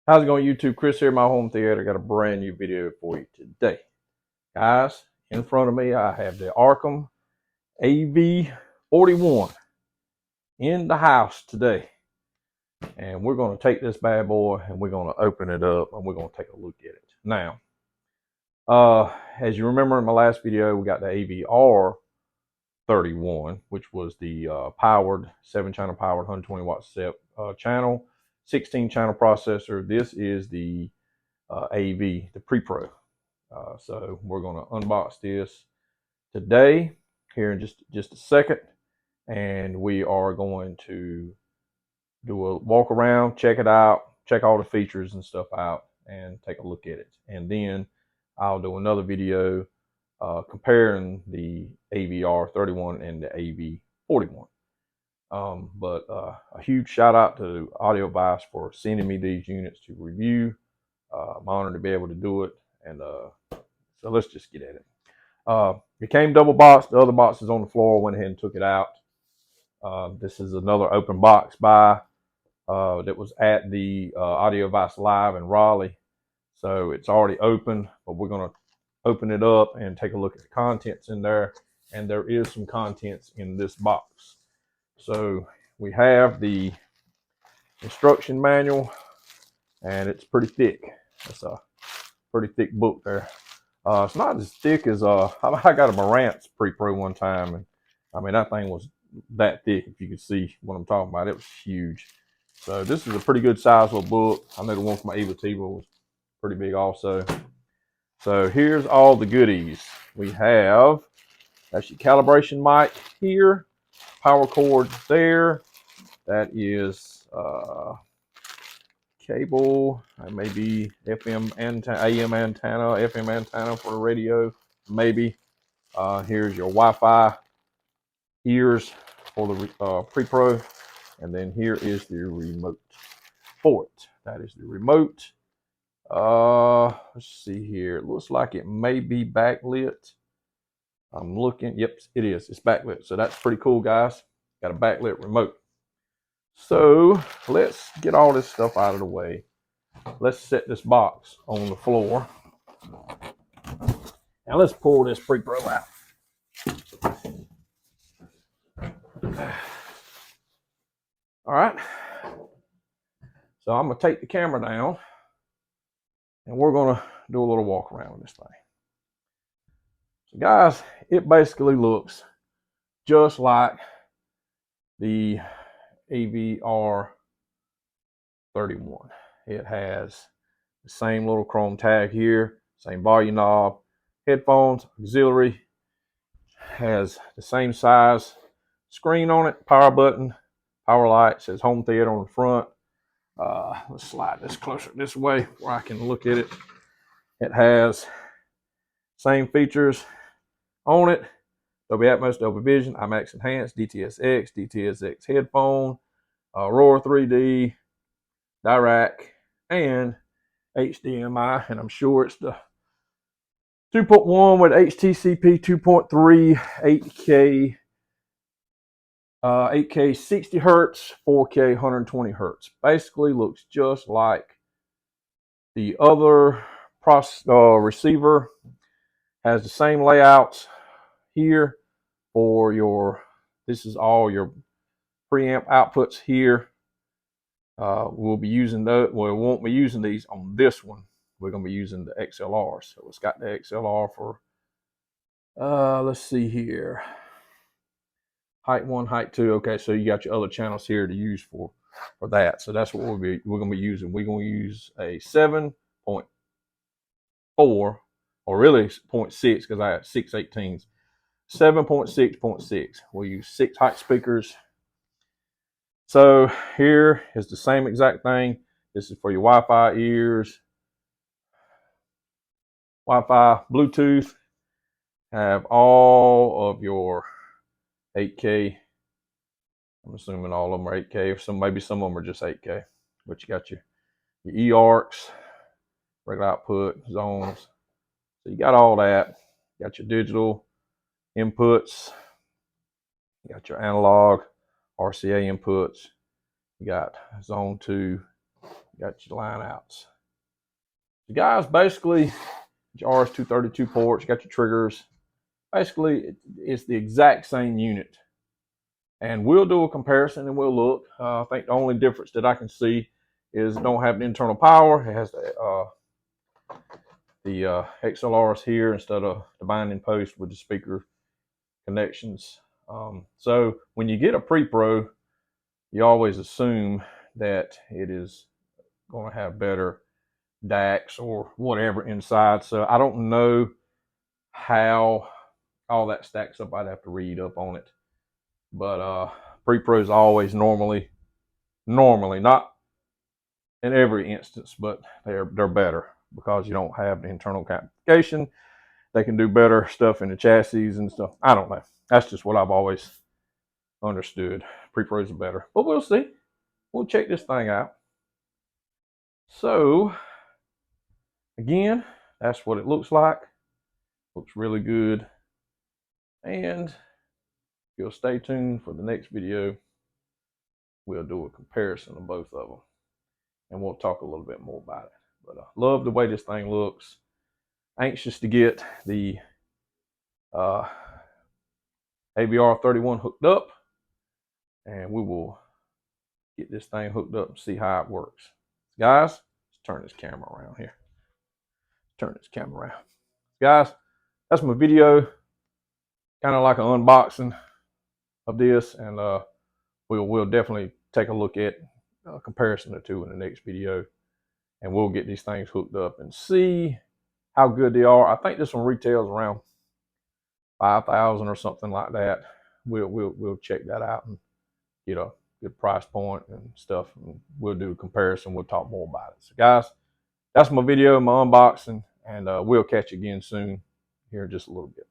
How's it going, YouTube? Chris here, my home theater. Got a brand new video for you today. Guys, in front of me, I have the Arcam av41 in the house today. And we're going to take this bad boy and we're going to open it up and we're going to take a look at it. Now, as you remember in my last video, we got the AVR31, which was the powered, 7-channel powered, 120 watt channel, 16 channel processor. This is the AV, the pre-pro. So we're going to unbox this today here in just a second, and we are going to do a walk around, check it out, check all the features and stuff out, and take a look at it. And then I'll do another video comparing the AVR31 and the AV41. But a huge shout out to Audio Vice for sending me these units to review. I'm honored to be able to do it. And so let's just get at it. It came double boxed. The other box is on the floor. Went ahead and took it out. This is another open box buy that was at the Audio Vice Live in Raleigh. So it's already open, but we're going to open it up and take a look at the contents in there. And there is some contents in this box. So we have the instruction manual, and it's pretty thick. It's a pretty thick book there. It's not as thick as I got a Marantz pre-pro one time, and I mean that thing was that thick. If you could see what I'm talking about, it was huge. So this is a pretty good size little book. I know the one from my Emotiva was pretty big also. So here's all the goodies. We have that's your calibration mic here, power cord there. That is cable, maybe FM antenna, AM antenna, FM antenna for a radio, maybe. Here's your Wi-Fi ears for the pre-pro, and then here is the remote for it. That is the remote. Let's see here. It looks like it may be backlit. I'm looking. Yep, it is. It's backlit. So that's pretty cool, guys. Got a backlit remote. So let's get all this stuff out of the way. Let's set this box on the floor. Now let's pull this pre-pro out. All right. So I'm going to take the camera down and we're going to do a little walk around with this thing. So guys, it basically looks just like the AVR31. It has the same little chrome tag here, same volume knob, headphones, auxiliary, has the same size screen on it, power button, power light, says home theater on the front. Let's slide this closer this way where I can look at it. It has same features on it: Dolby Atmos, Dolby Vision, IMAX Enhanced, DTSX, DTSX headphone, Roar 3D, Dirac, and HDMI. And I'm sure it's the 2.1 with HTCP 2.3, 8K, 8K 60 hertz, 4K 120 hertz. Basically looks just like the other receiver. Has the same layouts here for your, this is all your preamp outputs here. We'll be using those. We won't be using these on this one. We're going to be using the XLR. So it's got the XLR for, let's see here, height 1, height 2. Okay, so you got your other channels here to use for that. So that's what we're going to be using. We're going to use a 7.4, or really 0.6, because I have 6/18s. 7.6.6. We'll use 6 height speakers. So here is the same exact thing. This is for your Wi-Fi ears, Wi-Fi, Bluetooth. Have all of your 8K. I'm assuming all of them are 8K. Maybe some of them are just 8K. But you got your eARCs, regular output, zones. So you got all that. You got your digital inputs. You got your analog RCA inputs. You got zone 2, got your line outs. So guys, basically, your RS-232 ports, you got your triggers. Basically, it's the exact same unit. And we'll do a comparison and we'll look. I think the only difference that I can see is it don't have the internal power. It has the XLRs here instead of the binding post with the speaker connections. So when you get a pre-pro, you always assume that it is going to have better DACs or whatever inside. So I don't know how all that stacks up. I'd have to read up on it. But pre-pros always normally, not in every instance, but they're better because you don't have the internal amplification. They can do better stuff in the chassis and stuff. I don't know. That's just what I've always understood. Pre-pros are better, but we'll see. We'll check this thing out. So again, that's what it looks like. Looks really good. And if you'll stay tuned for the next video, we'll do a comparison of both of them. And we'll talk a little bit more about it. But I love the way this thing looks. Anxious to get the AVR31 hooked up. And we will get this thing hooked up and see how it works. Guys, let's turn this camera around here. Turn this camera around. Guys, that's my video. Kind of like an unboxing of this. And we'll definitely take a look at a comparison or two in the next video. And we'll get these things hooked up and see how good they are. I think this one retails around $5,000 or something like that. We'll check that out and get a good price point and stuff. And we'll do a comparison. We'll talk more about it. So guys, that's my video, my unboxing, and we'll catch you again soon here in just a little bit.